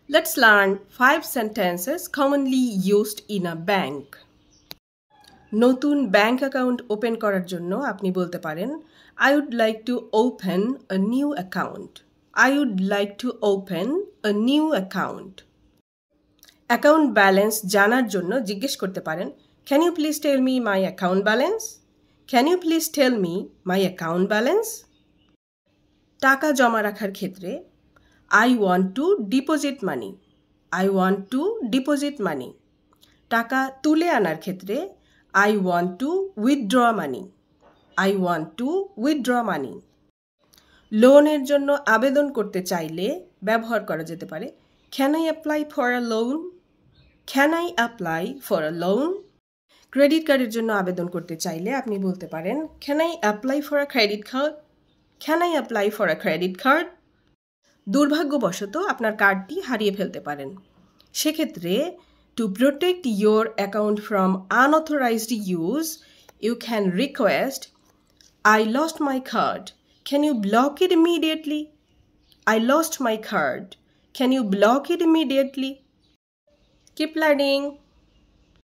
Let's learn 5 sentences commonly used in a bank. নতুন bank account open করার জন্য আপনি বলতে পারেন I would like to open a new account. I would like to open a new account. Account balance জানার জন্য জিজ্ঞেস করতে পারেন Can you please tell me my account balance? Can you please tell me my account balance? টাকা জমা রাখার ক্ষেত্রে I want to deposit money. I want to deposit money. টাকা তুলে আনার ক্ষেত্রে I want to withdraw money. I want to withdraw money. লোনের জন্য আবেদন করতে চাইলে ব্যবহার করা যেতে পারে Can I apply for a loan? Can I apply for a loan? Credit কার্ডের জন্য আবেদন করতে চাইলে আপনি বলতে পারেন Can I apply for a credit card? Can I apply for a credit card? দুর্ভাগ্যবশত আপনার কার্ডটি হারিয়ে ফেলতে পারেন সেক্ষেত্রে to protect your account from unauthorized use you can request I lost my card can you block it immediately I lost my card can you block it immediately keep learning